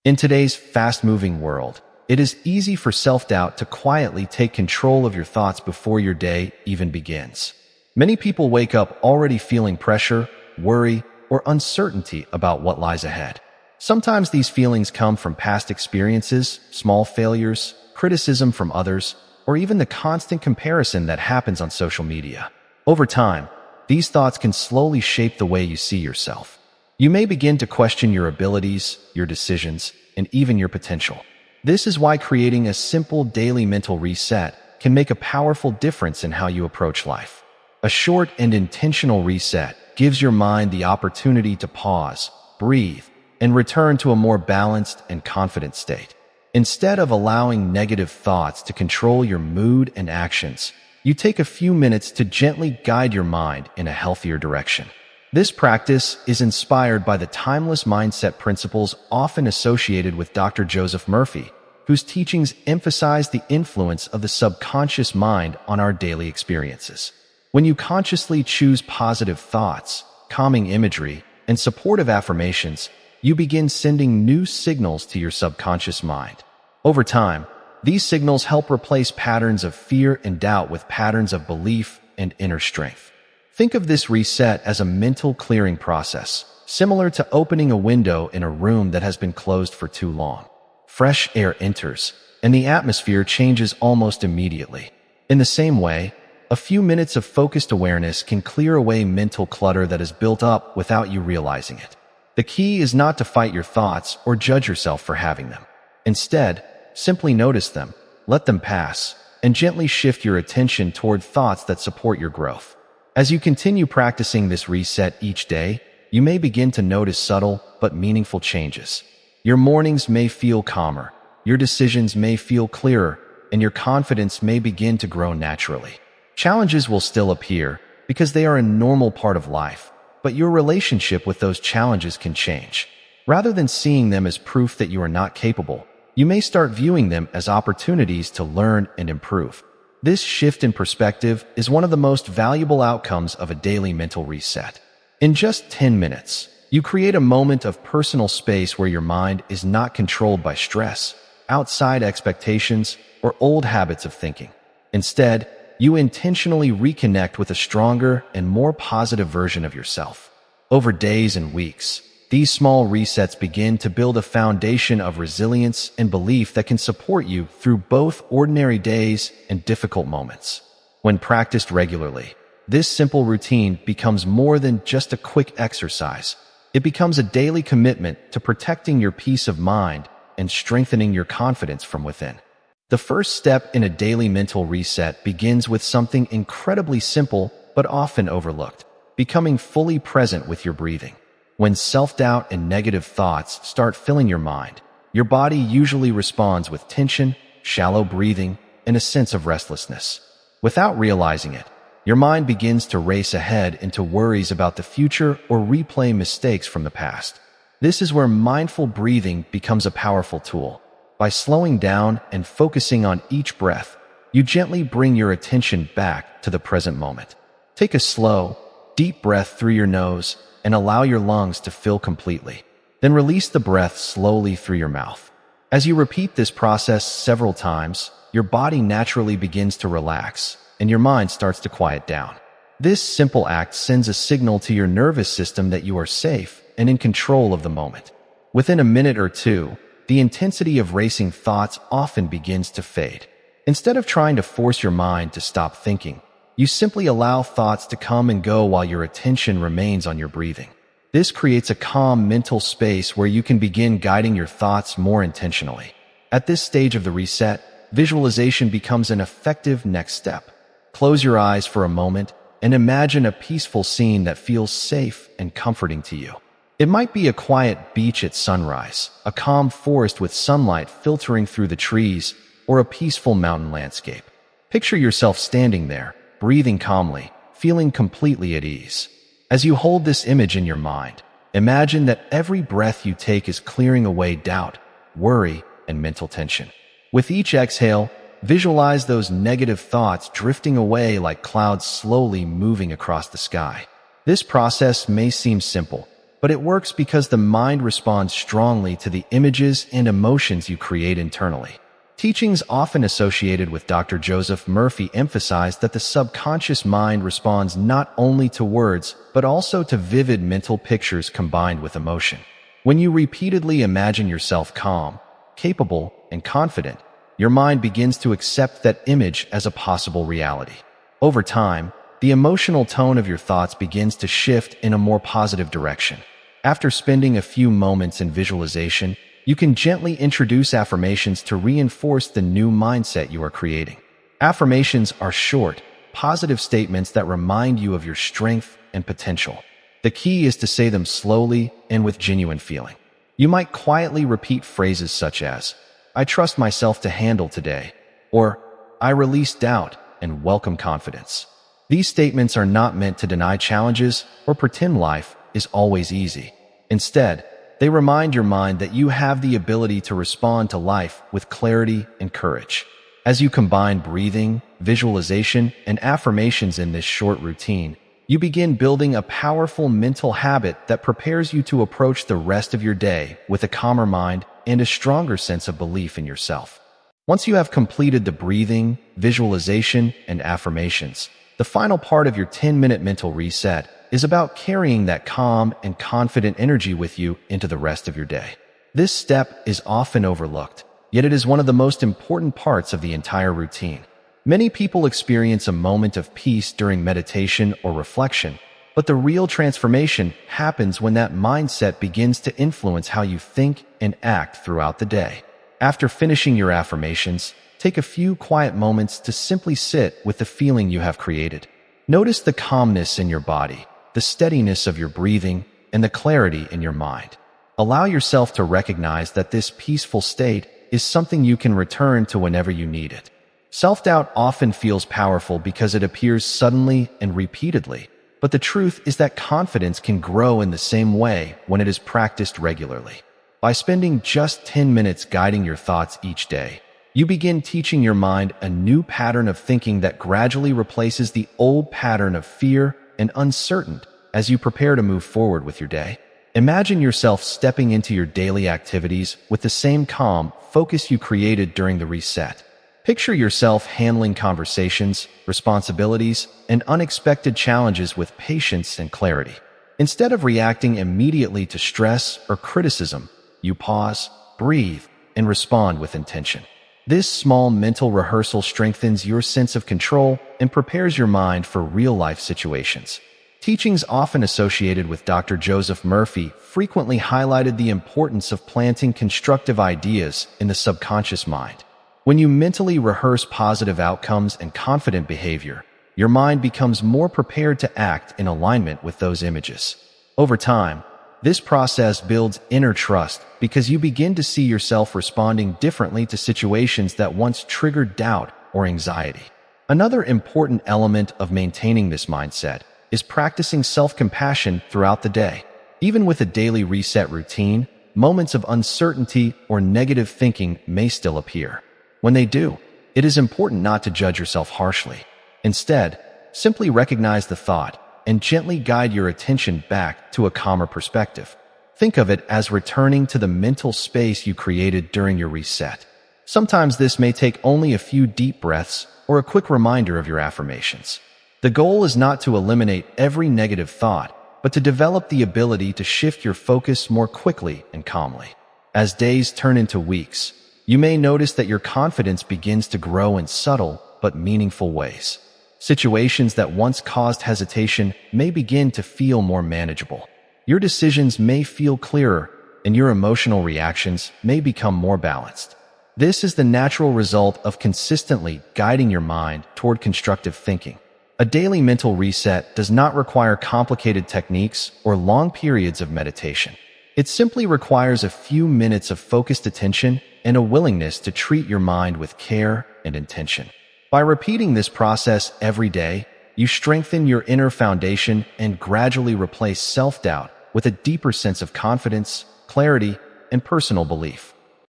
In today's fast-moving world, it is easy for self-doubt to quietly take control of your thoughts before your day even begins. Many people wake up already feeling pressure, worry, or uncertainty about what lies ahead. Sometimes these feelings come from past experiences, small failures, criticism from others, or even the constant comparison that happens on social media. Over time, these thoughts can slowly shape the way you see yourself. You may begin to question your abilities, your decisions, and even your potential. This is why creating a simple daily mental reset can make a powerful difference in how you approach life. A short and intentional reset gives your mind the opportunity to pause, breathe, and return to a more balanced and confident state. Instead of allowing negative thoughts to control your mood and actions, you take a few minutes to gently guide your mind in a healthier direction. This practice is inspired by the timeless mindset principles often associated with Dr. Joseph Murphy, whose teachings emphasize the influence of the subconscious mind on our daily experiences. When you consciously choose positive thoughts, calming imagery, and supportive affirmations, you begin sending new signals to your subconscious mind. Over time, these signals help replace patterns of fear and doubt with patterns of belief and inner strength. Think of this reset as a mental clearing process, similar to opening a window in a room that has been closed for too long. Fresh air enters, and the atmosphere changes almost immediately. In the same way, a few minutes of focused awareness can clear away mental clutter that is built up without you realizing it. The key is not to fight your thoughts or judge yourself for having them. Instead, simply notice them, let them pass, and gently shift your attention toward thoughts that support your growth. As you continue practicing this reset each day, you may begin to notice subtle but meaningful changes. Your mornings may feel calmer, your decisions may feel clearer, and your confidence may begin to grow naturally. Challenges will still appear because they are a normal part of life, but your relationship with those challenges can change. Rather than seeing them as proof that you are not capable, you may start viewing them as opportunities to learn and improve. This shift in perspective is one of the most valuable outcomes of a daily mental reset. In just 10 minutes, you create a moment of personal space where your mind is not controlled by stress, outside expectations, or old habits of thinking. Instead, you intentionally reconnect with a stronger and more positive version of yourself. Over days and weeks, these small resets begin to build a foundation of resilience and belief that can support you through both ordinary days and difficult moments. When practiced regularly, this simple routine becomes more than just a quick exercise. It becomes a daily commitment to protecting your peace of mind and strengthening your confidence from within. The first step in a daily mental reset begins with something incredibly simple but often overlooked: becoming fully present with your breathing. When self-doubt and negative thoughts start filling your mind, your body usually responds with tension, shallow breathing, and a sense of restlessness. Without realizing it, your mind begins to race ahead into worries about the future or replay mistakes from the past. This is where mindful breathing becomes a powerful tool. By slowing down and focusing on each breath, you gently bring your attention back to the present moment. Take a slow, deep breath through your nose and allow your lungs to fill completely. Then release the breath slowly through your mouth. As you repeat this process several times, your body naturally begins to relax and your mind starts to quiet down. This simple act sends a signal to your nervous system that you are safe and in control of the moment. Within a minute or two, the intensity of racing thoughts often begins to fade. Instead of trying to force your mind to stop thinking, you simply allow thoughts to come and go while your attention remains on your breathing. This creates a calm mental space where you can begin guiding your thoughts more intentionally. At this stage of the reset, visualization becomes an effective next step. Close your eyes for a moment and imagine a peaceful scene that feels safe and comforting to you. It might be a quiet beach at sunrise, a calm forest with sunlight filtering through the trees, or a peaceful mountain landscape. Picture yourself standing there, breathing calmly, feeling completely at ease. As you hold this image in your mind, imagine that every breath you take is clearing away doubt, worry, and mental tension. With each exhale, visualize those negative thoughts drifting away like clouds slowly moving across the sky. This process may seem simple, but it works because the mind responds strongly to the images and emotions you create internally. Teachings often associated with Dr. Joseph Murphy emphasize that the subconscious mind responds not only to words, but also to vivid mental pictures combined with emotion. When you repeatedly imagine yourself calm, capable, and confident, your mind begins to accept that image as a possible reality. Over time, the emotional tone of your thoughts begins to shift in a more positive direction. After spending a few moments in visualization, you can gently introduce affirmations to reinforce the new mindset you are creating. Affirmations are short, positive statements that remind you of your strength and potential. The key is to say them slowly and with genuine feeling. You might quietly repeat phrases such as, "I trust myself to handle today," or "I release doubt and welcome confidence." These statements are not meant to deny challenges or pretend life is always easy. Instead, they remind your mind that you have the ability to respond to life with clarity and courage. As you combine breathing, visualization, and affirmations in this short routine, you begin building a powerful mental habit that prepares you to approach the rest of your day with a calmer mind and a stronger sense of belief in yourself. Once you have completed the breathing, visualization, and affirmations, the final part of your 10-minute mental reset is about carrying that calm and confident energy with you into the rest of your day. This step is often overlooked, yet it is one of the most important parts of the entire routine. Many people experience a moment of peace during meditation or reflection, but the real transformation happens when that mindset begins to influence how you think and act throughout the day. After finishing your affirmations, take a few quiet moments to simply sit with the feeling you have created. Notice the calmness in your body, the steadiness of your breathing, and the clarity in your mind. Allow yourself to recognize that this peaceful state is something you can return to whenever you need it. Self-doubt often feels powerful because it appears suddenly and repeatedly, but the truth is that confidence can grow in the same way when it is practiced regularly. By spending just 10 minutes guiding your thoughts each day, you begin teaching your mind a new pattern of thinking that gradually replaces the old pattern of fear and uncertain as you prepare to move forward with your day. Imagine yourself stepping into your daily activities with the same calm, focus you created during the reset. Picture yourself handling conversations, responsibilities, and unexpected challenges with patience and clarity. Instead of reacting immediately to stress or criticism, you pause, breathe, and respond with intention. This small mental rehearsal strengthens your sense of control and prepares your mind for real-life situations. Teachings often associated with Dr. Joseph Murphy frequently highlighted the importance of planting constructive ideas in the subconscious mind. When you mentally rehearse positive outcomes and confident behavior, your mind becomes more prepared to act in alignment with those images. Over time, this process builds inner trust because you begin to see yourself responding differently to situations that once triggered doubt or anxiety. Another important element of maintaining this mindset is practicing self-compassion throughout the day. Even with a daily reset routine, moments of uncertainty or negative thinking may still appear. When they do, it is important not to judge yourself harshly. Instead, simply recognize the thought and gently guide your attention back to a calmer perspective. Think of it as returning to the mental space you created during your reset. Sometimes this may take only a few deep breaths or a quick reminder of your affirmations. The goal is not to eliminate every negative thought, but to develop the ability to shift your focus more quickly and calmly. As days turn into weeks, you may notice that your confidence begins to grow in subtle but meaningful ways. Situations that once caused hesitation may begin to feel more manageable. Your decisions may feel clearer, and your emotional reactions may become more balanced. This is the natural result of consistently guiding your mind toward constructive thinking. A daily mental reset does not require complicated techniques or long periods of meditation. It simply requires a few minutes of focused attention and a willingness to treat your mind with care and intention. By repeating this process every day, you strengthen your inner foundation and gradually replace self-doubt with a deeper sense of confidence, clarity, and personal belief.